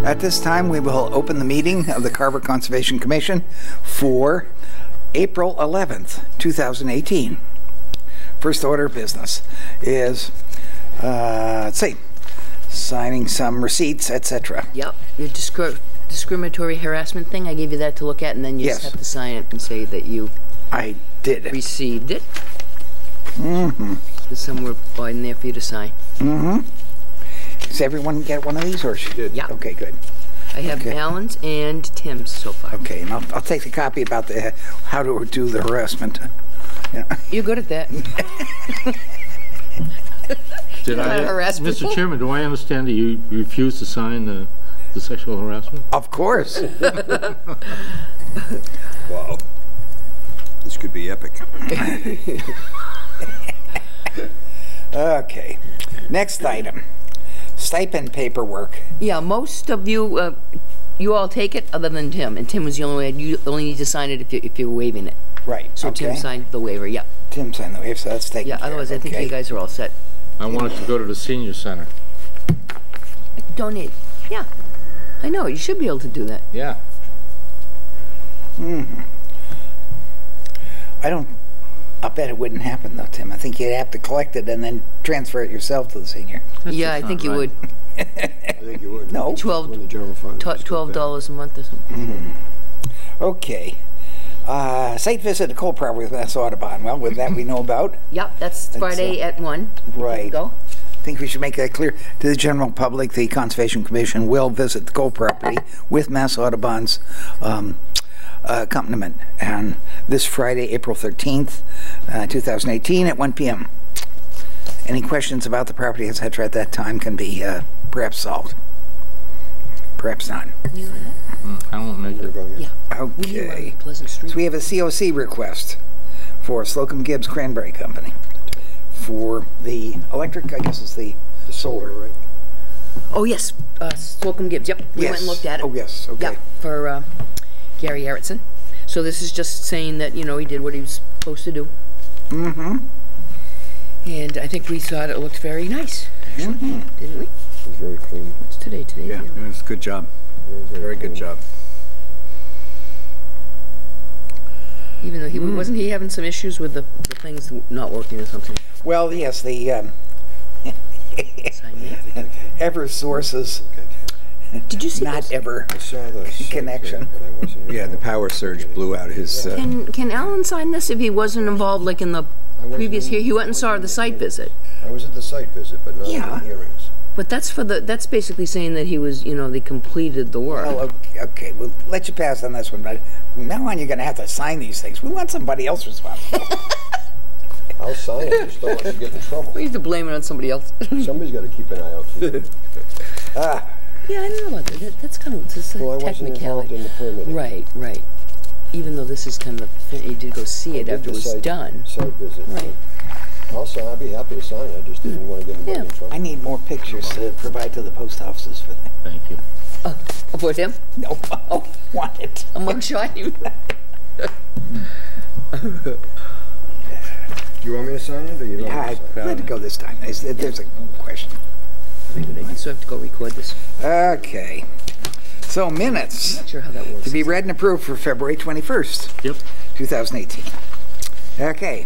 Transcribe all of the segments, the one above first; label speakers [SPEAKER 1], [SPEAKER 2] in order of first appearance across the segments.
[SPEAKER 1] At this time, we will open the meeting of the Carver Conservation Commission for April 11th, 2018. First order of business is, let's see, signing some receipts, etc.
[SPEAKER 2] Yep, your discriminatory harassment thing, I gave you that to look at, and then you just have to sign it and say that you received it.
[SPEAKER 1] Mm-hmm.
[SPEAKER 2] There's somewhere in there for you to sign.
[SPEAKER 1] Mm-hmm. Does everyone get one of these, or she did?
[SPEAKER 2] Yeah.
[SPEAKER 1] Okay, good.
[SPEAKER 2] I have Alan's and Tim's so far.
[SPEAKER 1] Okay, and I'll take the copy about the how to do the harassment. Yeah.
[SPEAKER 2] You're good at that.
[SPEAKER 3] Mr. Chairman, do I understand that you refuse to sign the sexual harassment?
[SPEAKER 1] Of course.
[SPEAKER 4] Wow. This could be epic.
[SPEAKER 1] Okay. Next item. Stipend paperwork.
[SPEAKER 2] Yeah, most of you, you all take it other than Tim. And Tim was the only one. You only need to sign it if you're waiving it.
[SPEAKER 1] Right.
[SPEAKER 2] So
[SPEAKER 1] okay.
[SPEAKER 2] Tim signed the waiver, yeah.
[SPEAKER 1] Tim signed the waiver, so that's taken care of.
[SPEAKER 2] Otherwise I think you guys are all set.
[SPEAKER 3] I want it to go to the senior center.
[SPEAKER 2] Donate. Yeah. I know, you should be able to do that.
[SPEAKER 3] Yeah.
[SPEAKER 1] Mm-hmm. I bet it wouldn't happen though, Tim. I think you'd have to collect it and then transfer it yourself to the senior.
[SPEAKER 2] Yeah, I think you would.
[SPEAKER 4] I think you would.
[SPEAKER 1] No.
[SPEAKER 2] $12 a month or something.
[SPEAKER 1] Mm-hmm. Okay. Site visit to coal property with Mass Audubon. Well, with that we know about.
[SPEAKER 2] Yep, that's Friday at 1.
[SPEAKER 1] Right.
[SPEAKER 2] Go.
[SPEAKER 1] I think we should make that clear to the general public. The Conservation Commission will visit the coal property with Mass Audubon's accompaniment, and this Friday, April 13th, 2018 at 1 p.m. Any questions about the property, etc. at that time can be perhaps solved. Perhaps not.
[SPEAKER 3] I won't make it.
[SPEAKER 2] Yeah.
[SPEAKER 1] Okay.
[SPEAKER 2] Pleasant Street.
[SPEAKER 1] So we have a COC request for Slocum Gibbs Cranberry Company for the electric, I guess it's the solar, right?
[SPEAKER 2] Oh, yes. Slocum Gibbs. Yep. We went and looked at it.
[SPEAKER 1] Oh, yes. Okay.
[SPEAKER 2] Yep. For Gary Erickson. So this is just saying that, you know, he did what he was supposed to do.
[SPEAKER 1] Mm-hmm.
[SPEAKER 2] And I think we thought it looked very nice.
[SPEAKER 1] Mm-hmm.
[SPEAKER 2] Didn't we?
[SPEAKER 4] It was very clean.
[SPEAKER 2] What's today? Today?
[SPEAKER 4] Yeah, it was a good job. Very good job.
[SPEAKER 2] Even though he wasn't he having some issues with the things not working or something?
[SPEAKER 1] Well, yes, the Eversource's
[SPEAKER 2] Did you see
[SPEAKER 1] not
[SPEAKER 2] this?
[SPEAKER 1] ever
[SPEAKER 4] I saw the
[SPEAKER 1] connection.
[SPEAKER 4] but I wasn't
[SPEAKER 5] Yeah, the power surge blew out his...
[SPEAKER 2] Can Alan sign this if he wasn't involved, like in the previous here? He went and saw the site visit.
[SPEAKER 4] I was at the site visit, but not
[SPEAKER 1] Yeah.
[SPEAKER 4] in the hearings.
[SPEAKER 2] But that's basically saying that he was, you know, they completed the work.
[SPEAKER 1] Well, okay, we'll let you pass on this one, but from now on you're going to have to sign these things. We want somebody else responsible.
[SPEAKER 4] I'll sign it, just don't want you to get in trouble.
[SPEAKER 2] We need to blame it on somebody else.
[SPEAKER 4] Somebody's got to keep an eye out for you.
[SPEAKER 2] Yeah, I don't know about that. That's kind of just
[SPEAKER 4] Well, I
[SPEAKER 2] a
[SPEAKER 4] wasn't involved
[SPEAKER 2] technicality.
[SPEAKER 4] in the permitting.
[SPEAKER 2] Right, right. Even though this is kind of, he did go see it after it was done.
[SPEAKER 4] Site visit.
[SPEAKER 2] Right.
[SPEAKER 4] Also, I'd be happy to sign it. I just didn't want to get anybody in trouble.
[SPEAKER 1] I need more pictures to provide to the post offices for that.
[SPEAKER 3] Thank you.
[SPEAKER 2] For him?
[SPEAKER 1] No, I want it.
[SPEAKER 2] A mugshot?
[SPEAKER 4] Do you want me to sign it, or you don't
[SPEAKER 1] Yeah,
[SPEAKER 4] want me to sign it?
[SPEAKER 1] let it go this time. There's a question.
[SPEAKER 2] Very good idea. So I have to go record this.
[SPEAKER 1] Okay. So minutes
[SPEAKER 2] Not sure how that works.
[SPEAKER 1] to be read and approved for February 21st,
[SPEAKER 3] Yep.
[SPEAKER 1] 2018. Okay.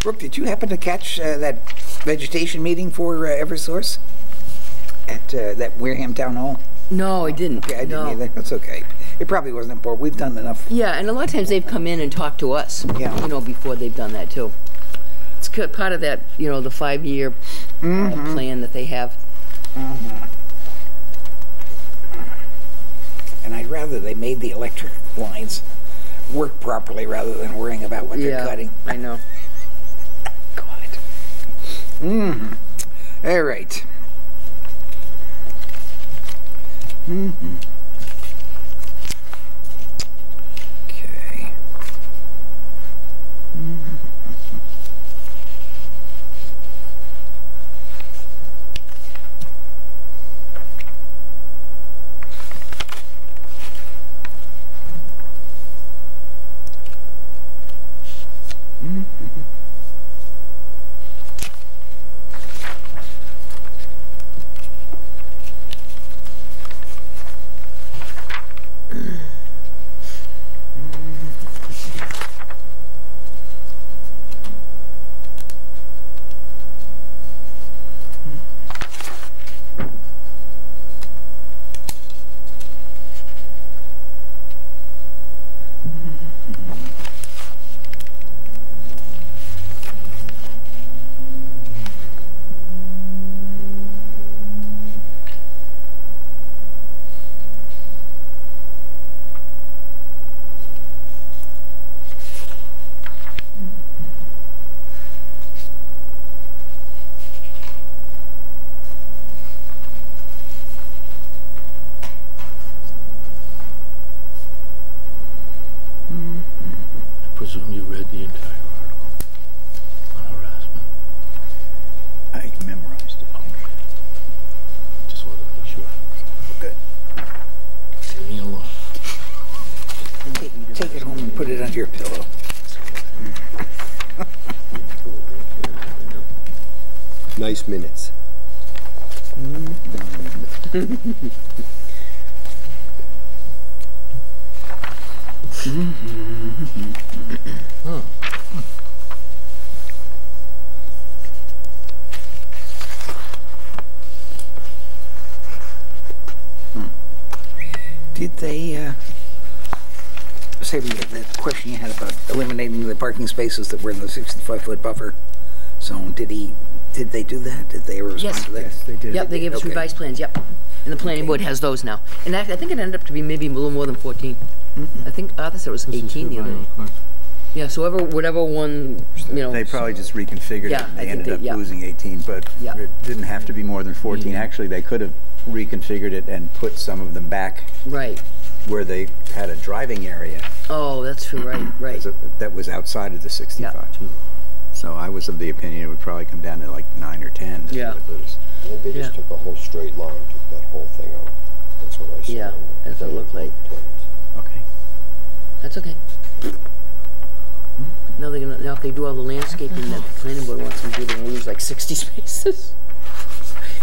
[SPEAKER 1] Brooke, did you happen to catch that vegetation meeting for Eversource at that Wareham Town Hall?
[SPEAKER 2] No, I didn't.
[SPEAKER 1] Okay, I didn't
[SPEAKER 2] No.
[SPEAKER 1] either. That's okay. It probably wasn't important. We've done enough.
[SPEAKER 2] Yeah, and a lot of times they've come in and talked to us.
[SPEAKER 1] Yeah.
[SPEAKER 2] You know, before they've done that too. It's part of that, you know, the 5-year plan that they have.
[SPEAKER 1] And I'd rather they made the electric lines work properly rather than worrying about what they're cutting.
[SPEAKER 2] I know.
[SPEAKER 1] God. All right. Okay.
[SPEAKER 3] I presume you read the entire article on harassment.
[SPEAKER 1] I memorized it.
[SPEAKER 3] Just wanted to make sure.
[SPEAKER 1] Good.
[SPEAKER 3] Leave me alone.
[SPEAKER 1] Take it home and put it under your pillow.
[SPEAKER 4] Nice minutes.
[SPEAKER 1] Did they say that question you had about eliminating the parking spaces that were in the 65-foot buffer zone? Did they do that? Did they respond to that?
[SPEAKER 2] Yes,
[SPEAKER 1] they did.
[SPEAKER 2] Yep, they gave us revised plans, yep. And the planning board has those now. And actually, I think it ended up to be maybe a little more than 14. I think Arthur said it was 18 the other day. Yeah, so whatever one, you know.
[SPEAKER 5] They probably just reconfigured it,
[SPEAKER 2] Yeah,
[SPEAKER 5] and
[SPEAKER 2] I
[SPEAKER 5] they
[SPEAKER 2] think
[SPEAKER 5] ended up
[SPEAKER 2] yeah.
[SPEAKER 5] losing 18, but
[SPEAKER 2] Yeah.
[SPEAKER 5] it didn't have to be more than 14. Actually, they could have reconfigured it and put some of them back
[SPEAKER 2] Right.
[SPEAKER 5] where they had a driving area
[SPEAKER 2] Oh, that's true, right.
[SPEAKER 5] that was outside of the 65.
[SPEAKER 2] Yeah.
[SPEAKER 5] So I was of the opinion it would probably come down to like 9 or 10 that
[SPEAKER 2] Yeah.
[SPEAKER 5] they would lose.
[SPEAKER 4] I think they just
[SPEAKER 2] Yeah.
[SPEAKER 4] took a whole straight line, took that whole thing out. That's what I saw.
[SPEAKER 2] Yeah,
[SPEAKER 4] on the
[SPEAKER 2] that's what it looked like.
[SPEAKER 4] plans.
[SPEAKER 5] Okay.
[SPEAKER 2] That's okay. Now they're gonna, now if they do all the landscaping that the planning board wants them to do, they're gonna lose like 60 spaces.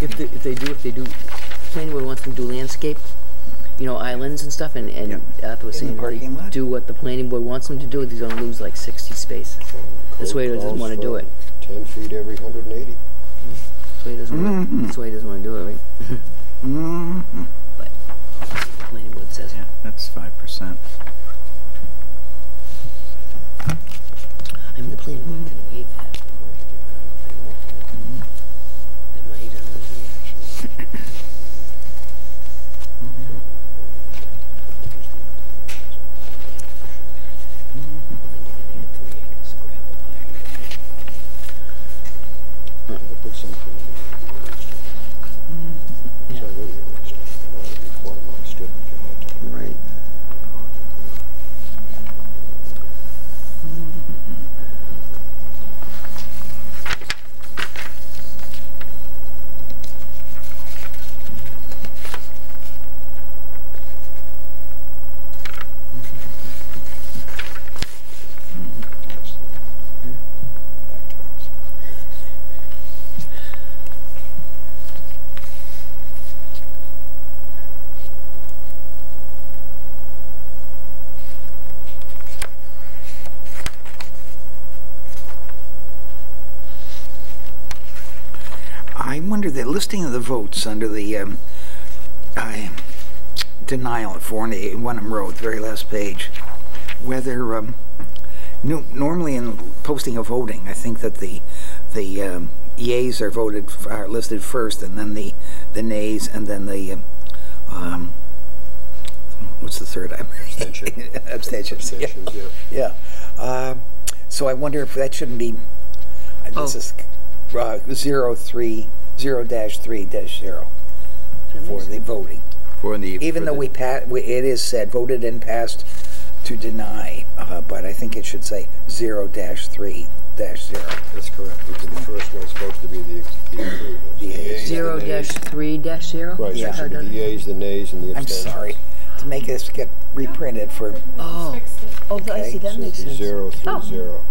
[SPEAKER 2] If they do, planning board wants them to do landscape, you know, islands and stuff, and Arthur was
[SPEAKER 1] In the
[SPEAKER 2] saying, if
[SPEAKER 1] parking
[SPEAKER 2] they
[SPEAKER 1] lot?
[SPEAKER 2] do what the planning board wants them to do, they're gonna lose like 60 spaces. That's why he doesn't
[SPEAKER 4] Code
[SPEAKER 2] wanna
[SPEAKER 4] calls
[SPEAKER 2] do
[SPEAKER 4] for
[SPEAKER 2] it.
[SPEAKER 4] 10 feet every 180.
[SPEAKER 2] That's why he doesn't wanna, that's why he doesn't wanna do it, right? But the planning board says,
[SPEAKER 5] Yeah, that's 5%.
[SPEAKER 2] I mean, the planning board can waive that. They won't. They might, I don't know. Well, then you're gonna get 3 acres of gravel pile.
[SPEAKER 4] Gotta put something in the strip. It's already a race strip. And that would be a quarter-mile strip if you had time.
[SPEAKER 2] Right.
[SPEAKER 4] Back tops.
[SPEAKER 1] I wonder the listing of the votes under the denial at 4 Wenham Road, the very last page, whether normally in posting of voting, I think that the yeas are listed first, and then the nays, and then the what's the third?
[SPEAKER 4] Abstention.
[SPEAKER 1] Abstentions. Yeah.
[SPEAKER 4] Abstentions, yeah.
[SPEAKER 1] Yeah. So I wonder if that shouldn't be. This is 0-3-0 for the voting. Even though it is said voted and passed to deny, but I think it should say 0-3-0.
[SPEAKER 4] That's correct, because the first one's supposed to be the approved.
[SPEAKER 1] The yeas.
[SPEAKER 2] 0-3-0?
[SPEAKER 4] Right, so
[SPEAKER 1] Yeah.
[SPEAKER 4] it should be the yeas, the nays, and the
[SPEAKER 1] I'm
[SPEAKER 4] abstentions.
[SPEAKER 1] sorry to make this get reprinted for.
[SPEAKER 2] Oh, I see, that
[SPEAKER 4] So
[SPEAKER 2] makes
[SPEAKER 4] it'd be
[SPEAKER 2] sense.
[SPEAKER 4] 0-3-0.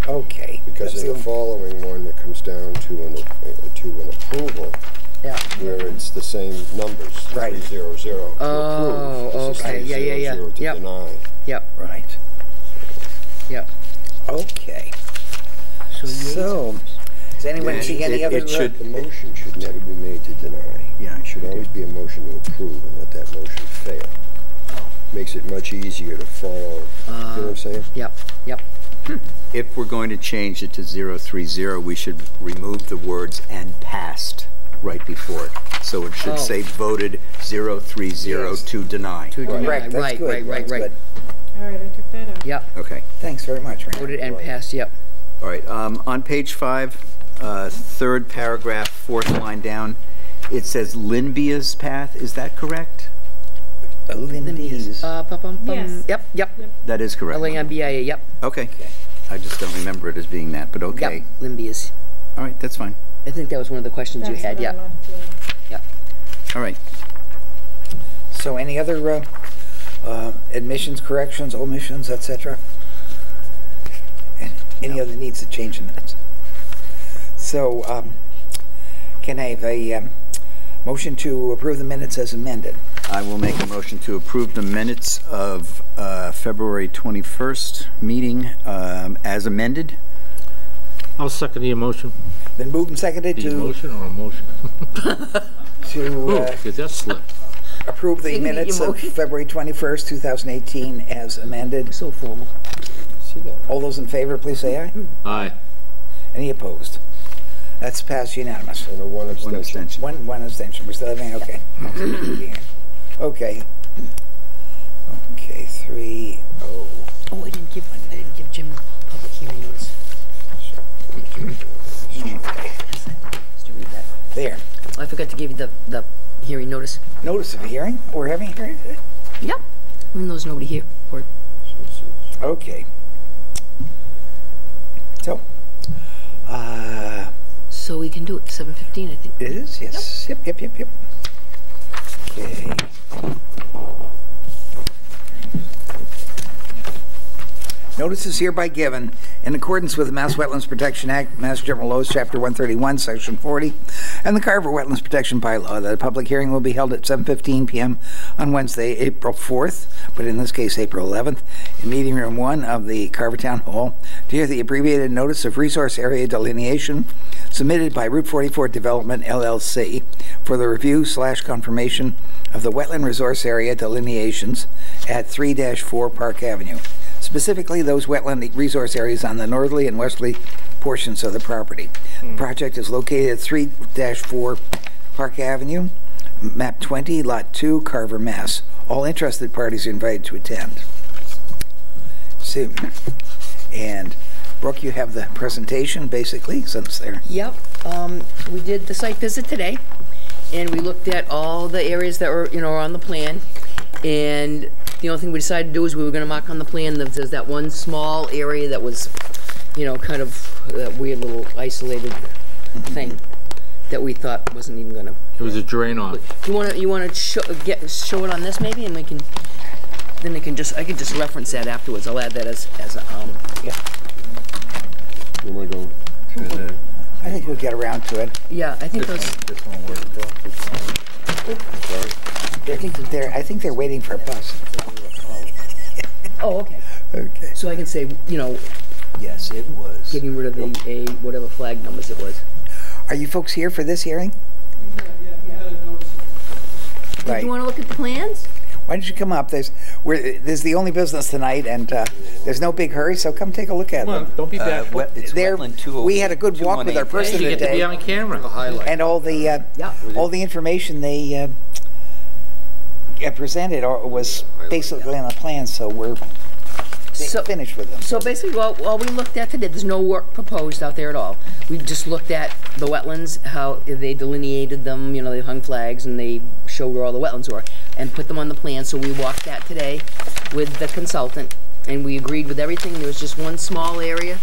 [SPEAKER 1] Okay.
[SPEAKER 4] Because
[SPEAKER 1] That's
[SPEAKER 4] in the following one, it comes down to an approval,
[SPEAKER 1] yeah.
[SPEAKER 4] where it's the same numbers,
[SPEAKER 1] Right.
[SPEAKER 4] 3-0-0 to
[SPEAKER 2] Oh,
[SPEAKER 4] approve. This is
[SPEAKER 2] okay. Yeah.
[SPEAKER 4] 3-0-0 to
[SPEAKER 2] Yep.
[SPEAKER 4] deny.
[SPEAKER 2] Yep,
[SPEAKER 1] Right.
[SPEAKER 2] yep.
[SPEAKER 1] Okay.
[SPEAKER 2] So,
[SPEAKER 1] So, does anyone
[SPEAKER 5] Yeah,
[SPEAKER 1] see any
[SPEAKER 5] it
[SPEAKER 1] other?
[SPEAKER 5] should-
[SPEAKER 4] The motion should never be made to deny.
[SPEAKER 5] Yeah,
[SPEAKER 4] It should always be a motion to approve and let that motion fail. makes it much easier to follow. You know what I'm saying?
[SPEAKER 2] Yep, yep.
[SPEAKER 5] If we're going to change it to 030, we should remove the words "and passed" right before it. So it should say voted 030 to deny.
[SPEAKER 2] To deny.
[SPEAKER 1] Correct, that's
[SPEAKER 2] Right,
[SPEAKER 1] good.
[SPEAKER 2] right, right,
[SPEAKER 1] That's
[SPEAKER 2] right.
[SPEAKER 1] good.
[SPEAKER 6] All right, I took that out.
[SPEAKER 2] Yep.
[SPEAKER 5] Okay.
[SPEAKER 1] Thanks very much, Randy.
[SPEAKER 2] Voted and passed, yep.
[SPEAKER 5] All right. On page 5, third paragraph, fourth line down, it says Linvia's path. Is that correct?
[SPEAKER 1] Lindy's.
[SPEAKER 6] Yes.
[SPEAKER 2] Yep, yep.
[SPEAKER 5] That is correct.
[SPEAKER 2] L-A-M-B-I-A, yep.
[SPEAKER 5] Okay. I just don't remember it as being that, but okay.
[SPEAKER 2] Yep, Limbia's.
[SPEAKER 5] All right, that's fine.
[SPEAKER 2] I think that was one of the questions you
[SPEAKER 6] That's
[SPEAKER 2] had,
[SPEAKER 6] what I
[SPEAKER 2] yep.
[SPEAKER 6] left, yeah.
[SPEAKER 2] Yep.
[SPEAKER 5] All right.
[SPEAKER 1] So any other admissions, corrections, omissions, etc.? And any other needs to change in minutes? So can I have a motion to approve the minutes as amended?
[SPEAKER 5] I will make a motion to approve the minutes of February 21st meeting as amended.
[SPEAKER 3] I'll second the emotion.
[SPEAKER 1] Been moved and seconded
[SPEAKER 3] The
[SPEAKER 1] to
[SPEAKER 3] emotion or emotion? Ooh, did that slip?
[SPEAKER 1] approve the
[SPEAKER 2] Didn't eat
[SPEAKER 1] minutes
[SPEAKER 2] your
[SPEAKER 1] of
[SPEAKER 2] motion.
[SPEAKER 1] February 21st, 2018 as amended.
[SPEAKER 2] So formal.
[SPEAKER 4] See that?
[SPEAKER 1] All those in favor, please say aye.
[SPEAKER 3] Aye.
[SPEAKER 1] Any opposed? That's passed unanimous.
[SPEAKER 4] And a one
[SPEAKER 5] One
[SPEAKER 4] abstention.
[SPEAKER 5] abstention.
[SPEAKER 1] One abstention. We're still having, okay. Okay. Okay, 3-0.
[SPEAKER 2] Oh, I didn't give Jim public hearing notice. Just to read that.
[SPEAKER 1] There.
[SPEAKER 2] Oh, I forgot to give you the hearing notice.
[SPEAKER 1] Notice of a hearing? We're having a hearing today?
[SPEAKER 2] Yep. Even though there's nobody here for it.
[SPEAKER 1] Okay. So,
[SPEAKER 2] So we can do it, 7:15, I think.
[SPEAKER 1] it is? Yes. Yep. Okay. Notice is hereby given in accordance with the Mass Wetlands Protection Act, Mass General Laws, Chapter 131, Section 40, and the Carver Wetlands Protection Bylaw that a public hearing will be held at 7:15 p.m. on Wednesday, April 4th, but in this case, April 11th, in Meeting Room 1 of the Carver Town Hall to hear the abbreviated notice of resource area delineation submitted by Route 44 Development, LLC, for the review/confirmation of the wetland resource area delineations at 3-4 Park Avenue. Specifically, those wetland resource areas on the northerly and westerly portions of the property. The project is located at 3-4 Park Avenue, map 20, lot 2, Carver, Mass. All interested parties are invited to attend. So, and Brooke, you have the presentation, basically, since they're...
[SPEAKER 2] Yep. We did the site visit today, and we looked at all the areas that were, on the plan. And the only thing we decided to do is we were going to mark on the plan that there's that one small area that was, kind of that weird little isolated thing that we thought wasn't even going to.
[SPEAKER 3] It was a drain off.
[SPEAKER 2] You want to show it on this maybe, and I can just reference that afterwards. I'll add that as a
[SPEAKER 1] Yeah,
[SPEAKER 4] Where am I going?
[SPEAKER 1] I think we'll get around to it.
[SPEAKER 2] Yeah, I think those.
[SPEAKER 5] This won't work.
[SPEAKER 4] Sorry?
[SPEAKER 1] I think they're waiting for a bus.
[SPEAKER 2] Oh, okay.
[SPEAKER 1] Okay.
[SPEAKER 2] So I can say,
[SPEAKER 1] Yes, it was.
[SPEAKER 2] getting rid of the whatever flag numbers it was.
[SPEAKER 1] Are you folks here for this hearing?
[SPEAKER 2] Did
[SPEAKER 1] Right.
[SPEAKER 2] you want to look at the plans?
[SPEAKER 1] Why don't you come up? There's the only business tonight, and there's no big hurry, so come take a look at
[SPEAKER 3] Come on,
[SPEAKER 1] them.
[SPEAKER 3] don't be backward.
[SPEAKER 5] It's
[SPEAKER 1] There,
[SPEAKER 5] wetland 208.
[SPEAKER 1] we had a good walk with our person
[SPEAKER 3] You get to be
[SPEAKER 1] today,
[SPEAKER 3] on camera.
[SPEAKER 4] Highlight.
[SPEAKER 1] and all the
[SPEAKER 2] Yeah.
[SPEAKER 1] information they presented was basically on the plan, so we're finished with them.
[SPEAKER 2] So basically, all we looked at today, there's no work proposed out there at all. We just looked at the wetlands, how they delineated them, they hung flags and they showed where all the wetlands were and put them on the plan. So we walked that today with the consultant and we agreed with everything. There was just one small area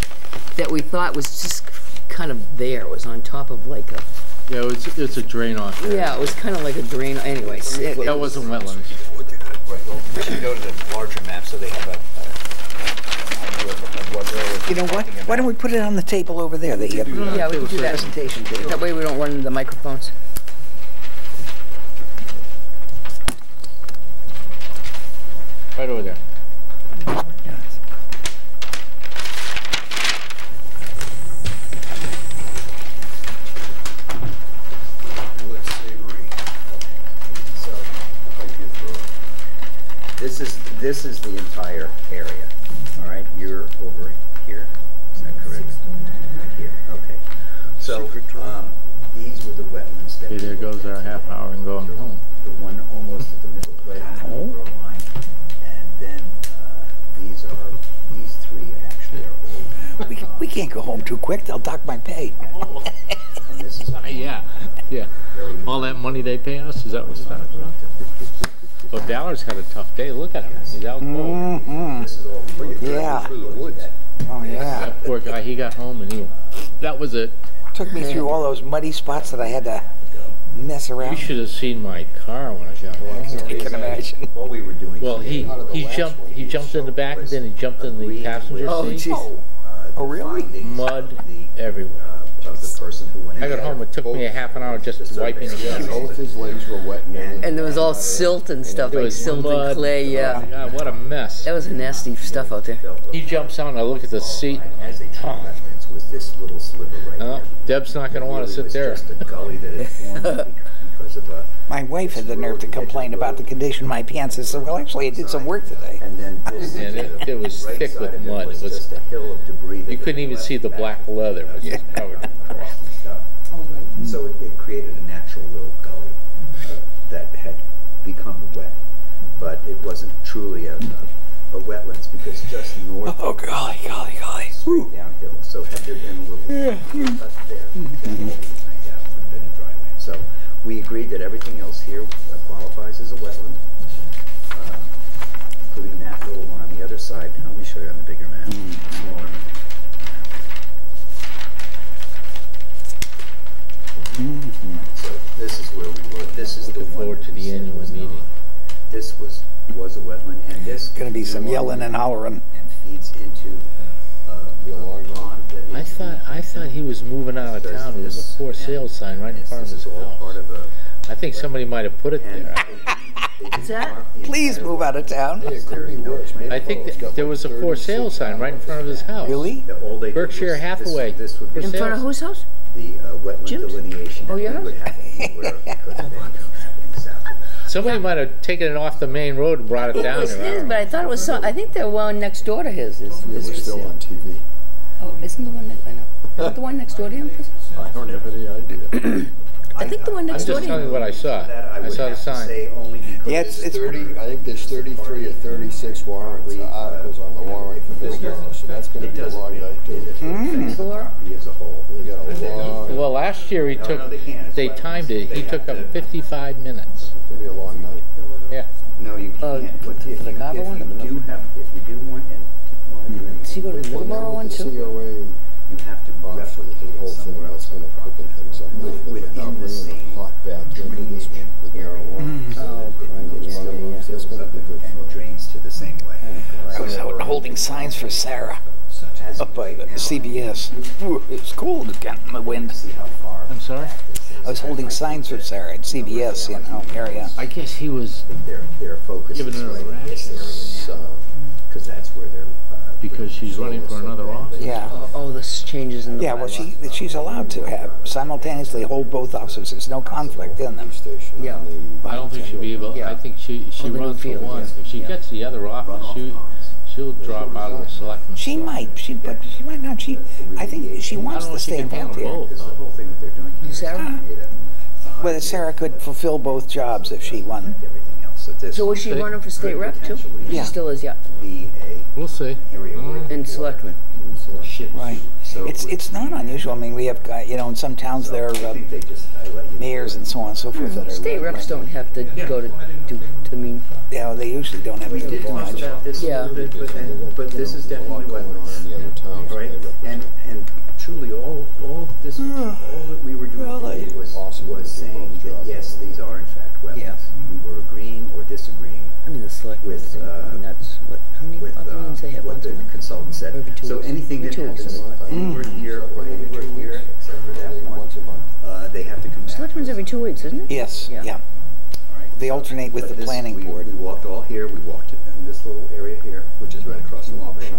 [SPEAKER 2] that we thought was just kind of there. It was on top of like a...
[SPEAKER 3] Yeah, it's a drain off.
[SPEAKER 2] Yeah, it was kind of like a drain. Anyways.
[SPEAKER 3] That wasn't wetlands.
[SPEAKER 5] Right. We should go to the larger map so they have idea of what area.
[SPEAKER 1] You know what? Why don't we put it on the table over there? The
[SPEAKER 2] Yeah, we can do that.
[SPEAKER 1] presentation table.
[SPEAKER 2] That way we don't run into the microphones.
[SPEAKER 3] Right over there.
[SPEAKER 5] This is this is the entire area, all right? You're over here, is that correct? Right here, okay. So, these were the wetlands that...
[SPEAKER 3] See, there goes our half hour and going home.
[SPEAKER 5] The one almost at the middle, right on the middle line. And then these three actually are old.
[SPEAKER 1] We can't go home too quick. They'll dock my pay.
[SPEAKER 5] And this is
[SPEAKER 3] Yeah. All that money they pay us, is that what's talking about? Well, Dallar's had a tough day. Look at him. He's out cold.
[SPEAKER 5] this is all
[SPEAKER 1] Yeah.
[SPEAKER 4] Through the woods.
[SPEAKER 1] Oh, yeah.
[SPEAKER 3] That poor guy, he got home and that was it.
[SPEAKER 1] Took me through all those muddy spots that I had to mess
[SPEAKER 3] You
[SPEAKER 1] around.
[SPEAKER 3] should have seen my car when I got home.
[SPEAKER 1] I can imagine.
[SPEAKER 5] all we were doing.
[SPEAKER 3] Well, he jumped in the back and then he jumped in the passenger seat.
[SPEAKER 1] Oh, really?
[SPEAKER 3] Mud everywhere.
[SPEAKER 5] Of the person who went in.
[SPEAKER 3] I got home, it took me a half an hour just wiping it
[SPEAKER 4] Yeah,
[SPEAKER 3] down.
[SPEAKER 4] both his legs were wet and everything.
[SPEAKER 2] And there was all silt and stuff,
[SPEAKER 3] There
[SPEAKER 2] like
[SPEAKER 3] was
[SPEAKER 2] silt
[SPEAKER 3] mud.
[SPEAKER 2] and clay, yeah.
[SPEAKER 3] God, what a mess.
[SPEAKER 2] That was nasty stuff out there.
[SPEAKER 3] He jumps out and I look at the seat.
[SPEAKER 5] As they treat wetlands was this little sliver right
[SPEAKER 3] Oh,
[SPEAKER 5] here.
[SPEAKER 3] Deb's not going to want to sit there.
[SPEAKER 5] It was just a gully that had formed because of a...
[SPEAKER 1] My wife had the nerve to complain about the condition of my pants. I said, well, actually, I did some work today.
[SPEAKER 5] And then this
[SPEAKER 3] And it was
[SPEAKER 5] right
[SPEAKER 3] thick
[SPEAKER 5] side
[SPEAKER 3] with
[SPEAKER 5] of it
[SPEAKER 3] mud.
[SPEAKER 5] was
[SPEAKER 3] It was,
[SPEAKER 5] just a hill of debris. that
[SPEAKER 3] you couldn't
[SPEAKER 5] had
[SPEAKER 3] even
[SPEAKER 5] left
[SPEAKER 3] see the
[SPEAKER 5] back.
[SPEAKER 3] black leather. It was just covered in crap.
[SPEAKER 5] And stuff. So it created a natural little gully that had become wet, but it wasn't truly a wetlands because just north
[SPEAKER 1] Oh, golly.
[SPEAKER 5] straight downhill. So had there been a little cut there, then all these drained out would have been a dry land. So we agreed that everything else here qualifies as a wetland, including that little one on the other side. Let me show you on the bigger map, smaller map. So this is where we were. This is the
[SPEAKER 3] Looking
[SPEAKER 5] one
[SPEAKER 3] forward
[SPEAKER 5] that
[SPEAKER 3] to
[SPEAKER 5] we
[SPEAKER 3] the
[SPEAKER 5] said
[SPEAKER 3] annual
[SPEAKER 5] was
[SPEAKER 3] meeting.
[SPEAKER 5] not. This was a wetland, and this
[SPEAKER 1] Gonna be some yelling and hollering.
[SPEAKER 5] and feeds into
[SPEAKER 4] Be a long
[SPEAKER 5] a pond that is
[SPEAKER 3] I thought he was moving out of
[SPEAKER 5] does
[SPEAKER 3] town. There was
[SPEAKER 5] this,
[SPEAKER 3] a for sale
[SPEAKER 5] and
[SPEAKER 3] sign right in
[SPEAKER 5] this
[SPEAKER 3] front of his
[SPEAKER 5] is all part
[SPEAKER 3] house.
[SPEAKER 5] of a
[SPEAKER 3] I think somebody might have put it
[SPEAKER 5] and
[SPEAKER 3] there.
[SPEAKER 5] they didn't
[SPEAKER 2] that?
[SPEAKER 5] mark the
[SPEAKER 1] Please
[SPEAKER 5] entire
[SPEAKER 1] move out of town.
[SPEAKER 4] Hey, it could be worse.
[SPEAKER 3] I think that there was a for sale sign right in front of his house.
[SPEAKER 1] Really?
[SPEAKER 5] The old lady
[SPEAKER 3] Berkshire
[SPEAKER 5] was-
[SPEAKER 3] Hathaway.
[SPEAKER 5] This would be
[SPEAKER 2] In front of whose house?
[SPEAKER 5] the wetland
[SPEAKER 2] Jim's?
[SPEAKER 5] delineation that
[SPEAKER 2] Oh,
[SPEAKER 5] we
[SPEAKER 2] yeah?
[SPEAKER 5] would have to be aware of because of anything happening south of that.
[SPEAKER 3] Somebody might have taken it off the main road and brought it down
[SPEAKER 2] It's
[SPEAKER 3] there. I
[SPEAKER 2] his,
[SPEAKER 3] don't
[SPEAKER 2] but
[SPEAKER 3] know.
[SPEAKER 2] I thought it was some, I think the one next door to his is
[SPEAKER 4] It was
[SPEAKER 2] for
[SPEAKER 4] still
[SPEAKER 2] sale.
[SPEAKER 4] on TV.
[SPEAKER 2] Oh, isn't the one that, I know. Isn't the one next door to him?
[SPEAKER 4] I don't have any idea.
[SPEAKER 2] I think the one
[SPEAKER 3] I'm
[SPEAKER 2] next door
[SPEAKER 3] just
[SPEAKER 2] to
[SPEAKER 3] telling you
[SPEAKER 2] him.
[SPEAKER 3] what I saw.
[SPEAKER 5] That I
[SPEAKER 3] I
[SPEAKER 5] would
[SPEAKER 3] saw the
[SPEAKER 5] have to
[SPEAKER 3] sign.
[SPEAKER 5] say only because
[SPEAKER 1] Yeah, it's
[SPEAKER 4] 30, I think there's 33 or 36 warrants, articles on the warrant for this business, so that's gonna
[SPEAKER 5] it
[SPEAKER 4] be a
[SPEAKER 5] doesn't
[SPEAKER 4] long
[SPEAKER 5] mean
[SPEAKER 4] night too.
[SPEAKER 5] it affects the property as a whole.
[SPEAKER 4] They got a long,
[SPEAKER 3] Well, last year he took,
[SPEAKER 5] no, they can't. It's
[SPEAKER 3] they
[SPEAKER 5] wetlands.
[SPEAKER 3] timed it.
[SPEAKER 5] They
[SPEAKER 3] He
[SPEAKER 5] have
[SPEAKER 3] took up
[SPEAKER 5] to-
[SPEAKER 3] 55 minutes.
[SPEAKER 4] it's gonna be a long night.
[SPEAKER 3] Yeah.
[SPEAKER 5] No, you
[SPEAKER 2] Oh,
[SPEAKER 5] can't. But
[SPEAKER 2] for
[SPEAKER 5] if
[SPEAKER 2] the
[SPEAKER 5] you
[SPEAKER 2] Carver one or the
[SPEAKER 5] do
[SPEAKER 2] Middle?
[SPEAKER 5] have, if you do want to do anything,
[SPEAKER 2] Does he go to the Middleborough one
[SPEAKER 4] The
[SPEAKER 2] too?
[SPEAKER 4] COA
[SPEAKER 5] you have to
[SPEAKER 4] off the
[SPEAKER 5] replicate
[SPEAKER 4] whole
[SPEAKER 5] it
[SPEAKER 4] thing,
[SPEAKER 5] somewhere
[SPEAKER 4] that's
[SPEAKER 5] else on
[SPEAKER 4] gonna
[SPEAKER 5] the
[SPEAKER 4] quicken
[SPEAKER 5] property.
[SPEAKER 4] things up.
[SPEAKER 5] Within
[SPEAKER 4] Now
[SPEAKER 5] the
[SPEAKER 4] bringing
[SPEAKER 5] same
[SPEAKER 4] hot back into this one with marijuana.
[SPEAKER 2] Oh, crikey,
[SPEAKER 4] Those
[SPEAKER 2] yeah,
[SPEAKER 4] other
[SPEAKER 2] yeah,
[SPEAKER 4] ones,
[SPEAKER 2] yeah.
[SPEAKER 4] that's gonna be good
[SPEAKER 5] and
[SPEAKER 4] for.
[SPEAKER 5] drains to the same way.
[SPEAKER 1] I was out holding signs for Sarah
[SPEAKER 5] As
[SPEAKER 1] up by
[SPEAKER 5] right now,
[SPEAKER 1] CBS. Ooh, it's cold again in the wind.
[SPEAKER 5] see how far
[SPEAKER 3] I'm sorry?
[SPEAKER 1] I was holding signs for Sarah at CBS, area.
[SPEAKER 3] I guess he was
[SPEAKER 5] their focus
[SPEAKER 3] giving
[SPEAKER 5] is
[SPEAKER 3] her a
[SPEAKER 5] right in this
[SPEAKER 3] rash
[SPEAKER 5] area now, because that's where they're
[SPEAKER 3] because she's running for another office.
[SPEAKER 1] Yeah.
[SPEAKER 2] Oh, the changes in the
[SPEAKER 1] Yeah, well,
[SPEAKER 2] bylaw.
[SPEAKER 1] she's allowed to have simultaneously hold both offices. There's no conflict in them.
[SPEAKER 4] Station
[SPEAKER 2] Yeah.
[SPEAKER 4] on the-
[SPEAKER 3] I don't think she'll be able,
[SPEAKER 2] Yeah.
[SPEAKER 3] I think she
[SPEAKER 2] Oh, the
[SPEAKER 3] runs for
[SPEAKER 2] Newfield,
[SPEAKER 3] one.
[SPEAKER 2] yeah.
[SPEAKER 3] If she
[SPEAKER 2] Yeah.
[SPEAKER 3] gets the other office, she'll drop out of the selectmen.
[SPEAKER 1] She might, but she might not. I think she
[SPEAKER 3] I
[SPEAKER 1] wants
[SPEAKER 3] don't know
[SPEAKER 1] to
[SPEAKER 3] if she
[SPEAKER 1] stay
[SPEAKER 3] can handle
[SPEAKER 1] volunteer.
[SPEAKER 3] both.
[SPEAKER 5] Because the whole thing that they're doing here is
[SPEAKER 2] Sarah?
[SPEAKER 5] to create a
[SPEAKER 1] Whether Sarah could fulfill both jobs if she won.
[SPEAKER 5] everything else. So this
[SPEAKER 2] So was she
[SPEAKER 3] They-
[SPEAKER 2] running for state rep too?
[SPEAKER 1] Yeah.
[SPEAKER 2] She still is, yeah.
[SPEAKER 5] be a
[SPEAKER 3] We'll see.
[SPEAKER 5] area where
[SPEAKER 2] And selectmen.
[SPEAKER 5] shit.
[SPEAKER 1] Right.
[SPEAKER 5] So
[SPEAKER 1] It's not unusual. I mean, we have, in some towns there
[SPEAKER 5] I
[SPEAKER 1] are
[SPEAKER 5] think they just I let you
[SPEAKER 1] mayors and so on and so forth that are.
[SPEAKER 2] State reps don't have to go to do, I mean,
[SPEAKER 1] Yeah, they usually don't have
[SPEAKER 5] We
[SPEAKER 1] to
[SPEAKER 5] did
[SPEAKER 1] do
[SPEAKER 5] talk
[SPEAKER 1] much.
[SPEAKER 5] about this a
[SPEAKER 2] Yeah.
[SPEAKER 5] little bit, but this is
[SPEAKER 4] There's a lot
[SPEAKER 5] definitely
[SPEAKER 4] going on in the other towns.
[SPEAKER 5] Right,
[SPEAKER 4] that they
[SPEAKER 5] and
[SPEAKER 4] represent.
[SPEAKER 5] truly all that we were doing
[SPEAKER 1] Really?
[SPEAKER 5] today was
[SPEAKER 4] Awesome.
[SPEAKER 5] saying
[SPEAKER 4] Both
[SPEAKER 5] that
[SPEAKER 4] jobs.
[SPEAKER 5] yes, these are in fact wetlands.
[SPEAKER 2] Yeah.
[SPEAKER 5] We were agreeing or disagreeing
[SPEAKER 2] I mean the selectmen
[SPEAKER 5] With,
[SPEAKER 2] thing, I mean that's what, how many
[SPEAKER 5] with
[SPEAKER 2] meetings they have
[SPEAKER 5] what
[SPEAKER 2] once a
[SPEAKER 5] the
[SPEAKER 2] month?
[SPEAKER 5] consultant said.
[SPEAKER 2] Every 2
[SPEAKER 5] So
[SPEAKER 2] weeks.
[SPEAKER 5] anything
[SPEAKER 2] Every
[SPEAKER 5] that
[SPEAKER 2] 2 weeks.
[SPEAKER 5] happens anywhere here or anywhere here, except for that one,
[SPEAKER 4] Once a month.
[SPEAKER 5] they have to come back.
[SPEAKER 2] Selectmen's every 2 weeks, isn't it?
[SPEAKER 1] Yes,
[SPEAKER 2] Yeah.
[SPEAKER 1] yeah.
[SPEAKER 5] All right.
[SPEAKER 1] They alternate with
[SPEAKER 5] But
[SPEAKER 1] the
[SPEAKER 5] this-
[SPEAKER 1] planning
[SPEAKER 5] we
[SPEAKER 1] board.
[SPEAKER 5] walked all here. We walked in this little area here, which is right across from Aldershot.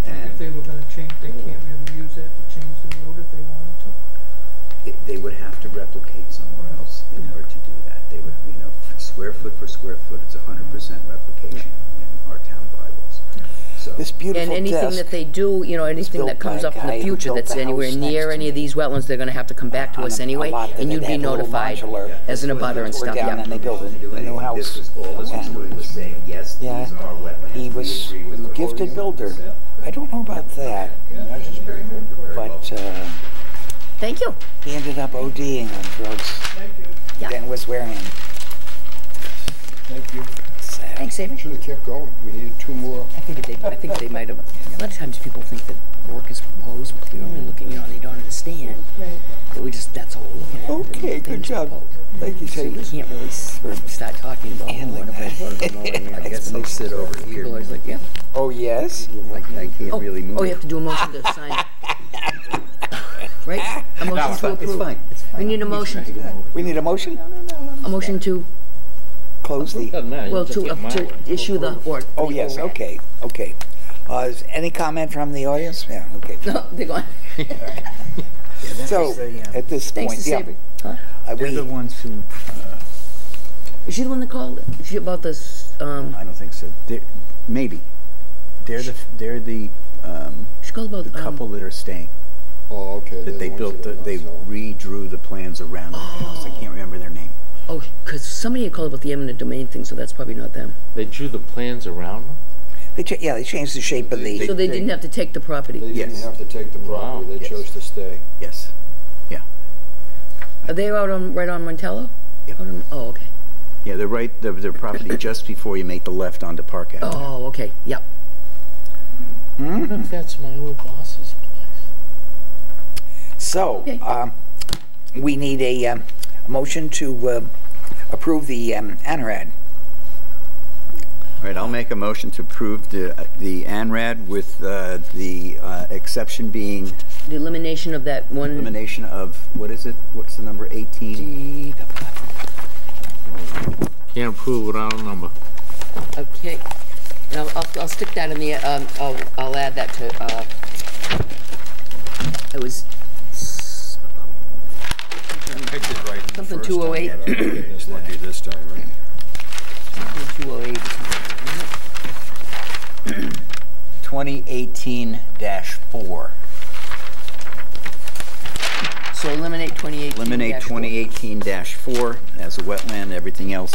[SPEAKER 6] And if they were gonna change, they can't really use that to change the road if they wanted to.
[SPEAKER 5] They would have to replicate somewhere else in order to do that. They would, square foot for square foot, it's 100% replication.
[SPEAKER 1] This beautiful
[SPEAKER 2] And anything
[SPEAKER 1] desk.
[SPEAKER 2] that they do, you know, anything
[SPEAKER 1] built
[SPEAKER 2] that comes
[SPEAKER 1] by a
[SPEAKER 2] up in
[SPEAKER 1] guy
[SPEAKER 2] the
[SPEAKER 1] who
[SPEAKER 2] future
[SPEAKER 1] built
[SPEAKER 2] that's
[SPEAKER 1] the
[SPEAKER 2] anywhere
[SPEAKER 1] house
[SPEAKER 2] near
[SPEAKER 1] next
[SPEAKER 2] any
[SPEAKER 1] to
[SPEAKER 2] of these wetlands, they're gonna have to come back to us anyway, and you'd be notified as an abutter and
[SPEAKER 1] Tore
[SPEAKER 2] stuff,
[SPEAKER 1] down
[SPEAKER 2] yeah.
[SPEAKER 1] and they built a new house.
[SPEAKER 5] This was, all this was
[SPEAKER 1] And-
[SPEAKER 5] doing was saying, yes, these
[SPEAKER 1] Yeah,
[SPEAKER 5] are wetlands.
[SPEAKER 1] he
[SPEAKER 5] We
[SPEAKER 1] was
[SPEAKER 5] agree with
[SPEAKER 1] a
[SPEAKER 5] the
[SPEAKER 1] gifted builder. I don't know about that, but
[SPEAKER 2] Thank you.
[SPEAKER 1] he ended up ODing on drugs.
[SPEAKER 2] Yeah.
[SPEAKER 1] Then was wearing him.
[SPEAKER 4] Thank you.
[SPEAKER 2] Thanks, Avery.
[SPEAKER 4] Should have kept going. We needed 2 more.
[SPEAKER 2] I think they might have, a lot of times people think that work is proposed, but we're only looking, you know, they don't understand. That we just, that's all we're looking at.
[SPEAKER 1] Okay, good
[SPEAKER 2] Things
[SPEAKER 1] job.
[SPEAKER 2] proposed.
[SPEAKER 1] Thank you,
[SPEAKER 2] So we
[SPEAKER 1] Chambers.
[SPEAKER 2] can't really start talking about, oh, what about
[SPEAKER 5] I guess I'll sit over
[SPEAKER 2] People are
[SPEAKER 5] here.
[SPEAKER 2] always like, yeah.
[SPEAKER 1] Oh, yes?
[SPEAKER 5] I can't
[SPEAKER 2] Oh,
[SPEAKER 5] really move.
[SPEAKER 2] oh, you have to do a motion to sign it. Right? A motion to approve.
[SPEAKER 5] It's fine. It's fine.
[SPEAKER 2] We need a motion.
[SPEAKER 1] We need a motion?
[SPEAKER 2] A motion to,
[SPEAKER 1] Close the...
[SPEAKER 3] Doesn't matter. you
[SPEAKER 2] well,
[SPEAKER 3] just get mine.
[SPEAKER 2] to issue the, or.
[SPEAKER 1] Oh, yes,
[SPEAKER 2] the ORAD.
[SPEAKER 1] okay, okay. Is any comment from the audience? Yeah, okay.
[SPEAKER 2] No, they're going.
[SPEAKER 1] So, at this
[SPEAKER 2] Thanks
[SPEAKER 1] point,
[SPEAKER 2] to
[SPEAKER 1] yeah.
[SPEAKER 2] Sabri. Huh?
[SPEAKER 5] They're the
[SPEAKER 1] We,
[SPEAKER 5] ones who,
[SPEAKER 2] Is she the one that called? Is she about this,
[SPEAKER 5] I don't think so. Maybe. They're the
[SPEAKER 2] she called about,
[SPEAKER 5] couple that are staying.
[SPEAKER 4] Oh, okay.
[SPEAKER 5] That they built, they redrew the plans around the house. I can't remember their name.
[SPEAKER 2] oh, because somebody had called about the eminent domain thing, so that's probably not them.
[SPEAKER 3] They drew the plans around them?
[SPEAKER 1] yeah, they changed the shape of the...
[SPEAKER 2] So they didn't have to take the property.
[SPEAKER 4] They didn't
[SPEAKER 5] Yes.
[SPEAKER 4] have to take the property.
[SPEAKER 3] Wow.
[SPEAKER 4] They
[SPEAKER 5] Yes.
[SPEAKER 4] chose to stay.
[SPEAKER 5] Yes. Yeah.
[SPEAKER 2] Are they out on, right on Montello?
[SPEAKER 5] Yep.
[SPEAKER 2] Oh, okay.
[SPEAKER 5] Yeah, they're right, their property just before you make the left onto Park Avenue.
[SPEAKER 2] Oh, okay, yep.
[SPEAKER 3] I wonder if that's my old boss's place.
[SPEAKER 1] So,
[SPEAKER 2] Okay.
[SPEAKER 1] we need a motion to approve the ANRAD.
[SPEAKER 5] All right, I'll make a motion to approve the ANRAD with the exception being
[SPEAKER 2] The elimination of that one.
[SPEAKER 5] elimination of, what is it? What's the number, 18?
[SPEAKER 3] Can't approve without a number.
[SPEAKER 2] Okay. Now, I'll stick that in the, I'll add that to, it was.
[SPEAKER 4] I did right the
[SPEAKER 2] Something
[SPEAKER 4] first time,
[SPEAKER 2] 208.
[SPEAKER 4] but I'm getting as lucky this time, right?
[SPEAKER 2] 208.
[SPEAKER 5] 2018-4.
[SPEAKER 2] So eliminate 2018.
[SPEAKER 5] Eliminate 2018-4 as a wetland, everything else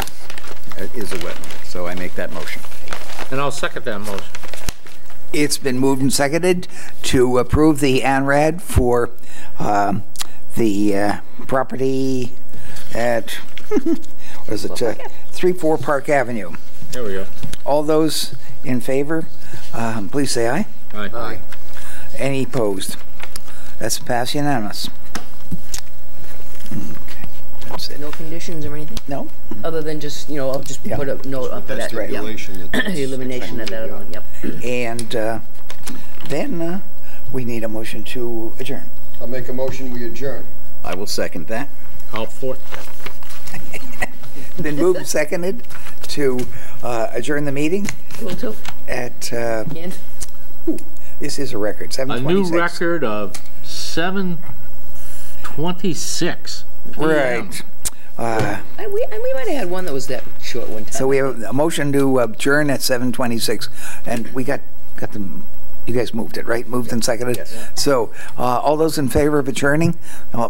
[SPEAKER 5] is a wetland. So I make that motion.
[SPEAKER 3] And I'll second that motion.
[SPEAKER 1] It's been moved and seconded to approve the ANRAD for the property at, what is it, 34 Park Avenue.
[SPEAKER 3] There we go.
[SPEAKER 1] All those in favor, please say aye.
[SPEAKER 3] Aye.
[SPEAKER 1] Any opposed? That's passed unanimous. Okay, that's it.
[SPEAKER 2] No conditions or anything?
[SPEAKER 1] No?
[SPEAKER 2] Other than just, you know, I'll just
[SPEAKER 1] Yeah.
[SPEAKER 2] put a note up for
[SPEAKER 4] That's
[SPEAKER 2] that.
[SPEAKER 4] the
[SPEAKER 2] Yep.
[SPEAKER 4] regulation that that's-
[SPEAKER 2] The elimination of that other one, yep.
[SPEAKER 1] And then we need a motion to adjourn.
[SPEAKER 4] I'll make a motion, we adjourn.
[SPEAKER 5] I will second that.
[SPEAKER 3] I'll fourth that.
[SPEAKER 1] Been moved and seconded to adjourn the meeting
[SPEAKER 2] Cool, too.
[SPEAKER 1] at,
[SPEAKER 2] And
[SPEAKER 1] this is a record,
[SPEAKER 3] A
[SPEAKER 1] 7:26.
[SPEAKER 3] new record of 7:26 p.m.
[SPEAKER 1] Right.
[SPEAKER 2] we might have had one that was that short one time.
[SPEAKER 1] So we have a motion to adjourn at 7:26, and we got them, you guys moved it, right? Moved and seconded?
[SPEAKER 5] Yes.
[SPEAKER 1] So, all those in favor of adjourning,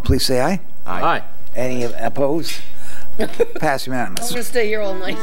[SPEAKER 1] please say aye.
[SPEAKER 3] Aye.
[SPEAKER 1] Any opposed? Pass unanimous.
[SPEAKER 2] I'm gonna stay here all night.